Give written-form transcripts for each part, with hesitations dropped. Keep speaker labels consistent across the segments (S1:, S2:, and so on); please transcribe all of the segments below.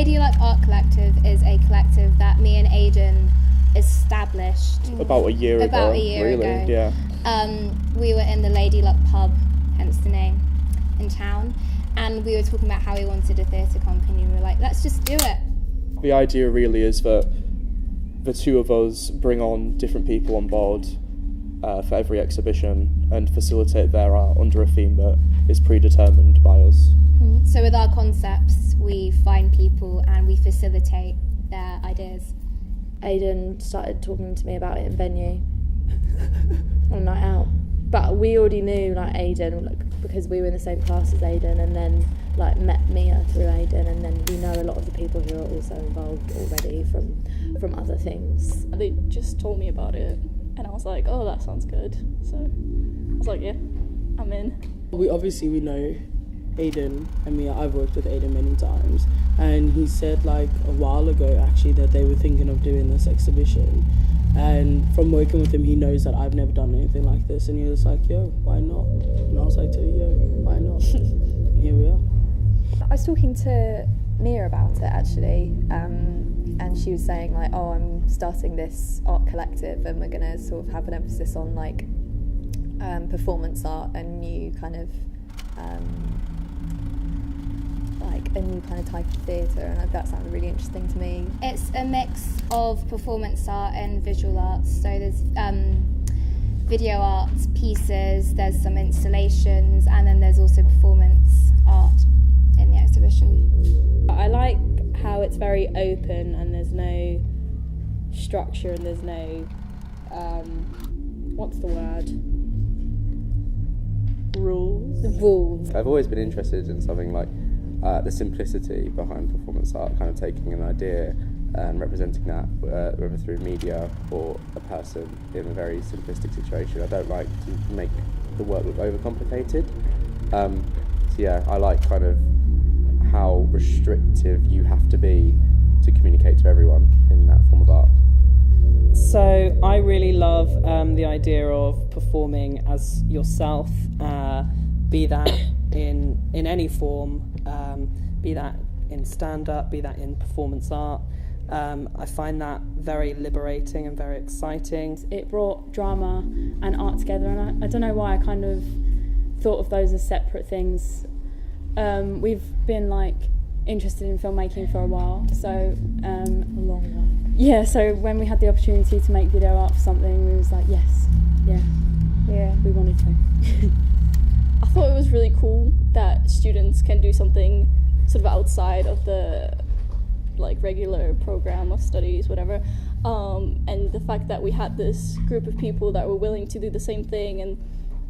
S1: Lady Luck Art Collective is a collective that me and Aidan established
S2: about a year ago. Yeah.
S1: We were in the Lady Luck pub, hence the name, in town, and we were talking about how we wanted a theatre company, and we were like, let's just do it.
S2: The idea really is that the two of us bring on different people on board for every exhibition and facilitate their art under a theme that is predetermined by us.
S1: So with our concepts, we find people and we facilitate their ideas.
S3: Aidan started talking to me about it in Venue on a night out. But we already knew Aidan because we were in the same class as Aidan, and then met Mia through Aidan, and then we know a lot of the people who are also involved already from other things.
S4: They just told me about it and I was like, oh, that sounds good. So I was like, yeah, I'm in.
S5: We know Aidan and Mia. I've worked with Aidan many times, and he said a while ago actually that they were thinking of doing this exhibition, and from working with him he knows that I've never done anything like this, and he was like, yo, why not? And I was like, yo, why not? And here we are.
S6: I was talking to Mia about it actually, and she was saying I'm starting this art collective and we're going to sort of have an emphasis on performance art and new kind of a new kind of type of theatre, and that sounded really interesting to me.
S1: It's a mix of performance art and visual arts, so there's video art pieces, there's some installations, and then there's also performance art in the exhibition.
S7: I like how it's very open and there's no structure and there's no what's the word? Rules.
S8: I've always been interested in something like the simplicity behind performance art, kind of taking an idea and representing that whether through media or a person in a very simplistic situation. I don't like to make the work look overcomplicated. So yeah, I like kind of how restrictive you have to be to communicate to everyone in that form of art.
S9: So I really love the idea of performing as yourself, be that in any form, be that in stand-up, be that in performance art. I find that very liberating and very exciting.
S10: It brought drama and art together, and I don't know why I kind of thought of those as separate things. We've been interested in filmmaking for a while, so a long while. Yeah, so when we had the opportunity to make video art for something, we was like, yes, yeah, we wanted to.
S4: I thought it was really cool that students can do something sort of outside of the regular program of studies, whatever, and the fact that we had this group of people that were willing to do the same thing, and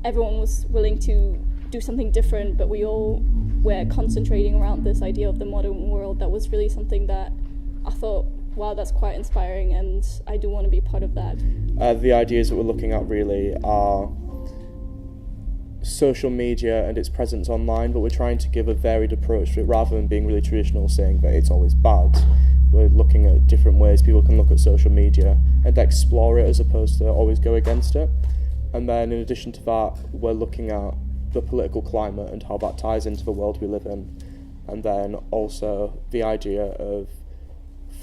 S4: everyone was willing to do something different, but we all were concentrating around this idea of the modern world. That was really something that I thought, wow, that's quite inspiring, and I do want to be part of that.
S2: The ideas that we're looking at really are social media and its presence online, but we're trying to give a varied approach to it rather than being really traditional, saying that it's always bad. We're looking at different ways people can look at social media and explore it as opposed to always go against it. And then in addition to that, we're looking at the political climate and how that ties into the world we live in. And then also the idea of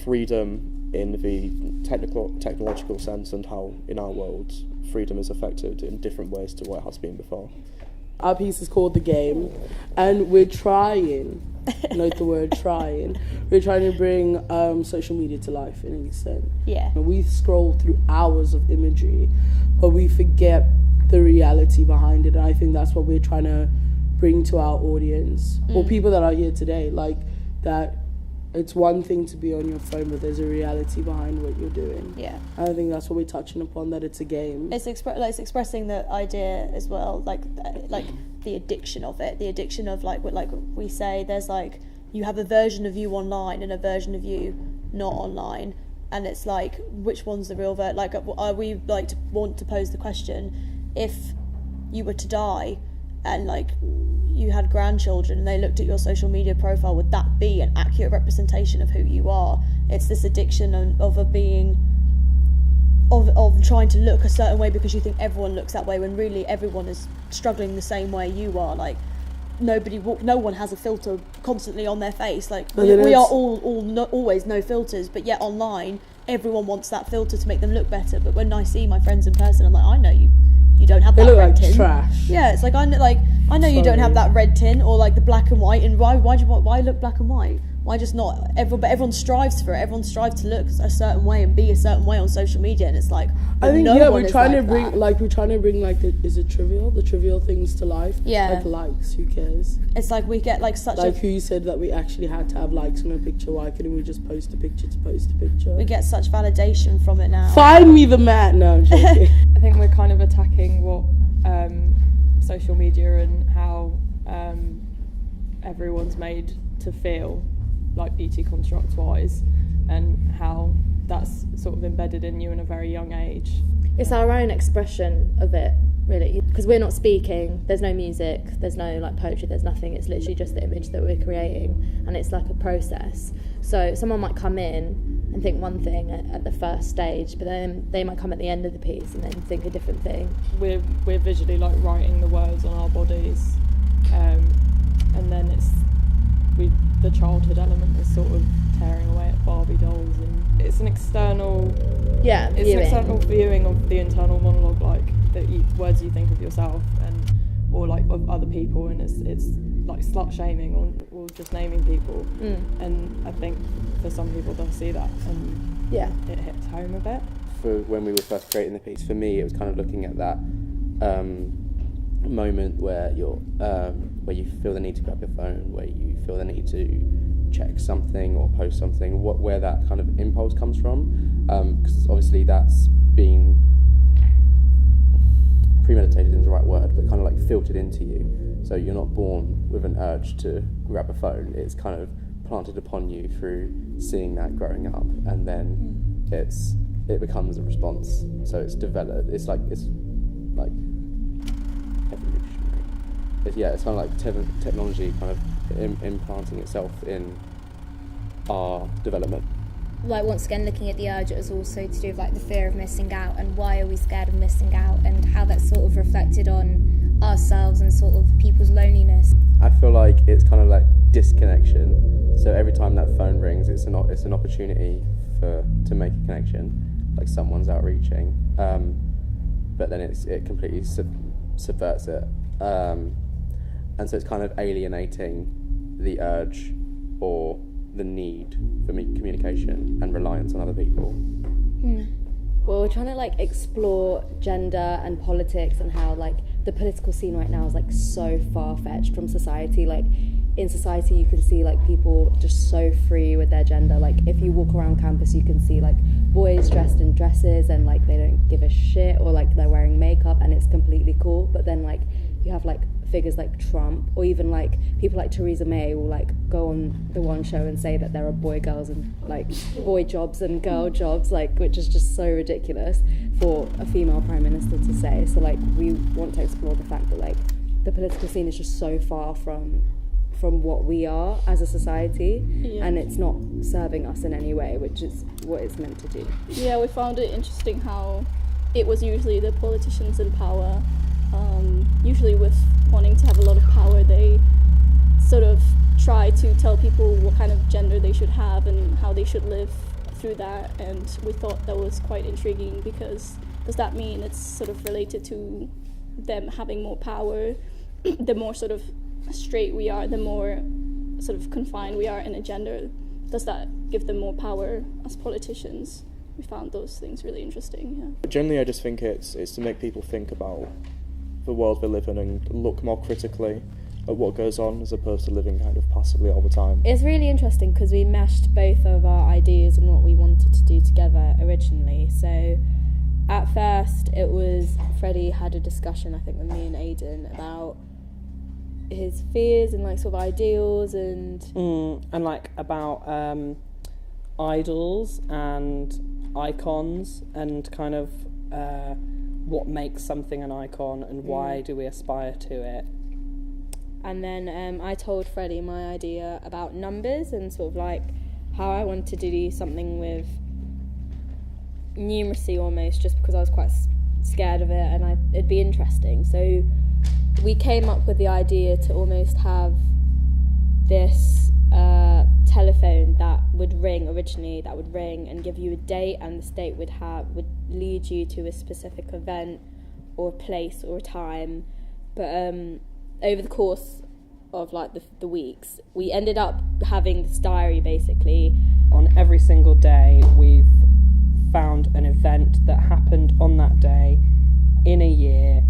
S2: freedom in the technological sense, and how in our world freedom is affected in different ways to what it has been before.
S5: Our piece is called The Game, and we're trying, note the word trying, we're trying to bring social media to life in an extent.
S6: Yeah.
S5: We scroll through hours of imagery, but we forget the reality behind it, and I think that's what we're trying to bring to our audience, or people that are here today, that it's one thing to be on your phone, but there's a reality behind what you're doing.
S6: Yeah.
S5: And I think that's what we're touching upon, that it's a game.
S6: It's expressing the idea as well, the addiction of it, the addiction of like we say, there's you have a version of you online and a version of you not online, and it's which one's the real we want to pose the question, if you were to die and you had grandchildren and they looked at your social media profile, would that be an accurate representation of who you are? It's this addiction of trying to look a certain way because you think everyone looks that way, when really everyone is struggling the same way you are. no one has a filter constantly on their face. Like
S5: But then
S6: we are
S5: it's-
S6: always no filters, but yet online everyone wants that filter to make them look better. But when I see my friends in person, I'm like, I know you don't have
S5: They
S6: that
S5: look
S6: red
S5: like
S6: tin.
S5: trash.
S6: Yeah, it's like I know you don't have
S5: Sorry.
S6: that red tin or like the black and white. And why look black and white? Why just not? But everyone strives for it. Everyone strives to look a certain way and be a certain way on social media, and it's like
S5: I think
S6: no one
S5: we're
S6: is
S5: trying
S6: like
S5: to bring
S6: that.
S5: we're trying to bring like the trivial things to life.
S6: Yeah.
S5: Like likes, who cares?
S6: It's like we get like such
S5: Like
S6: a
S5: who said that we actually had to have likes on a picture? Why couldn't we just post a picture to post a picture?
S6: we get such validation from it now.
S5: Find me the man. No, I'm joking.
S11: I think we're kind of attacking what social media and how everyone's made to feel, like beauty constructs wise, and how that's sort of embedded in you in a very young age.
S3: It's our own expression of it, really, because we're not speaking, there's no music, there's no like poetry, there's nothing. It's literally just the image that we're creating, and it's like a process. So someone might come in and think one thing at the first stage, but then they might come at the end of the piece and then think a different thing.
S11: We're visually like writing the words on our bodies, and then the childhood element is sort of tearing away at Barbie dolls, and it's an external viewing of the internal monologue, like words you think of yourself and or like of other people, and it's like slut shaming or just naming people. And I think for some people they'll see that and it hits home a bit.
S8: For when we were first creating the piece, for me it was kind of looking at that moment where where you feel the need to grab your phone, where you feel the need to check something or post something, where that kind of impulse comes from, because obviously that's been premeditated isn't the right word, but kind of like filtered into you. So you're not born with an urge to grab a phone. It's kind of planted upon you through seeing that growing up, and then it becomes a response. So it's developed. It's like evolutionary. It's kind of like technology kind of implanting itself in our development.
S1: Like once again looking at the urge, it was also to do with like the fear of missing out and why are we scared of missing out, and how that's sort of reflected on ourselves and sort of people's loneliness.
S8: I feel like it's kind of like disconnection. So every time that phone rings, it's an opportunity to make a connection, like someone's outreaching. But then it completely subverts it, and so it's kind of alienating the urge or the need for communication and reliance on other people.
S3: Well, we're trying to like explore gender and politics and how like the political scene right now is like so far-fetched from society. Like in society you can see like people just so free with their gender. Like if you walk around campus you can see like boys dressed in dresses and like they don't give a shit, or like they're wearing makeup and it's completely cool. But then like you have like figures like Trump, or even like people like Theresa May will like go on the one show and say that there are boy jobs and girl jobs, like, which is just so ridiculous for a female prime minister to say. So like we want to explore the fact that like the political scene is just so far from what we are as a society, and it's not serving us in any way, which is what it's meant to do.
S4: Yeah, we found it interesting how it was usually the politicians in power. Usually with wanting to have a lot of power, they sort of try to tell people what kind of gender they should have and how they should live through that, and we thought that was quite intriguing, because does that mean it's sort of related to them having more power? The more sort of straight we are, the more sort of confined we are in a gender, does that give them more power as politicians? We found those things really interesting.
S2: Generally, I just think it's to make people think about the world we live in and look more critically at what goes on, as opposed to living kind of passively all the time.
S7: It's really interesting because we meshed both of our ideas and what we wanted to do together originally. So at first it was Freddie had a discussion, I think, with me and Aidan about his fears and like sort of ideals and
S9: like about idols and icons and kind of what makes something an icon and why do we aspire to it.
S7: And then I told Freddie my idea about numbers and sort of like how I wanted to do something with numeracy almost, just because I was quite scared of it and it'd be interesting. So we came up with the idea to almost have this telephone that would ring and give you a date, and this date would lead you to a specific event or a place or a time. But over the course of like the weeks, we ended up having this diary basically.
S9: On every single day, we've found an event that happened on that day in a year,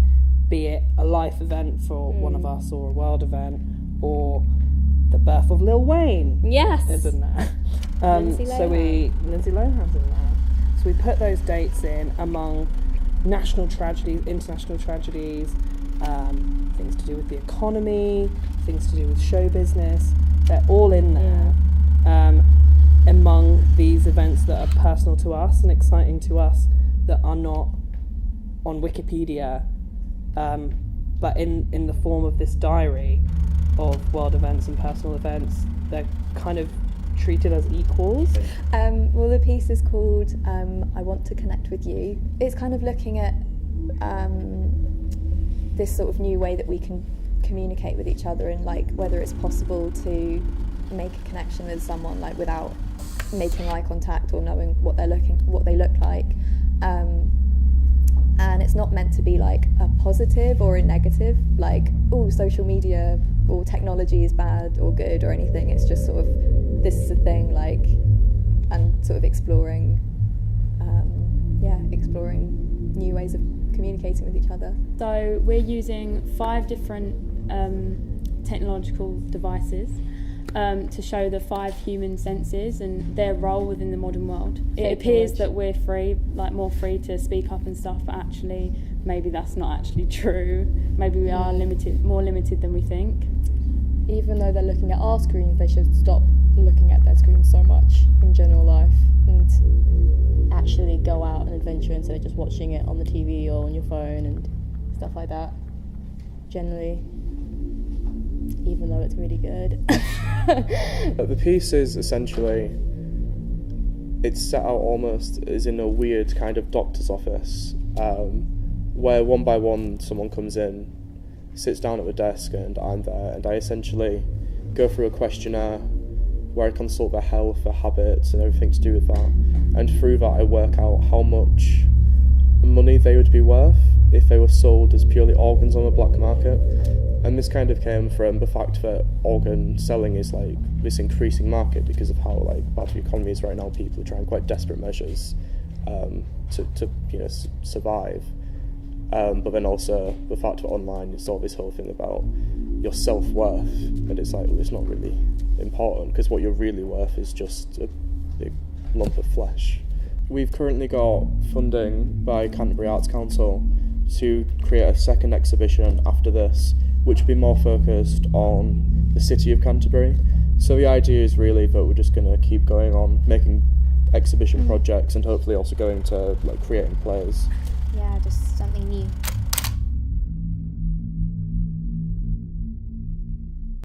S9: be it a life event for one of us, or a world event, or the birth of Lil Wayne.
S7: Yes.
S9: Is in there.
S7: Lindsay
S9: Lohan's in there. So we put those dates in among national tragedies, international tragedies, things to do with the economy, things to do with show business. They're all in there. Among these events that are personal to us and exciting to us, that are not on Wikipedia, but in the form of this diary of world events and personal events. They're kind of treated as equals.
S12: Well, the piece is called I Want to Connect with You. It's kind of looking at this sort of new way that we can communicate with each other, and like whether it's possible to make a connection with someone like without making eye contact or knowing what they look like, and it's not meant to be like a positive or a negative, like social media or technology is bad or good or anything. It's just sort of, this is a thing, like, and sort of exploring new ways of communicating with each other.
S10: So we're using 5 different technological devices to show the 5 human senses and their role within the modern world. It appears that we're more free to speak up and stuff, but actually maybe that's not actually true. Maybe we are more limited than we think.
S11: Even though they're looking at our screens, they should stop looking at their screens so much in general life and actually go out and adventure instead of just watching it on the TV or on your phone and stuff like that. Generally, even though it's really good.
S2: The piece is essentially, it's set out almost as in a weird kind of doctor's office, where one by one someone comes in, sits down at the desk, and I'm there, and I essentially go through a questionnaire where I consult their health, their habits, and everything to do with that. And through that I work out how much money they would be worth if they were sold as purely organs on the black market. And this kind of came from the fact that organ selling is like this increasing market because of how like bad the economy is right now. People are trying quite desperate measures to survive. But then also the fact that online it's all this whole thing about your self-worth, and it's like, well, it's not really important, because what you're really worth is just a big lump of flesh. We've currently got funding by Canterbury Arts Council to create a second exhibition after this, which will be more focused on the city of Canterbury. So the idea is really that we're just going to keep going on making exhibition projects, and hopefully also going to like creating plays.
S1: Yeah, just something new.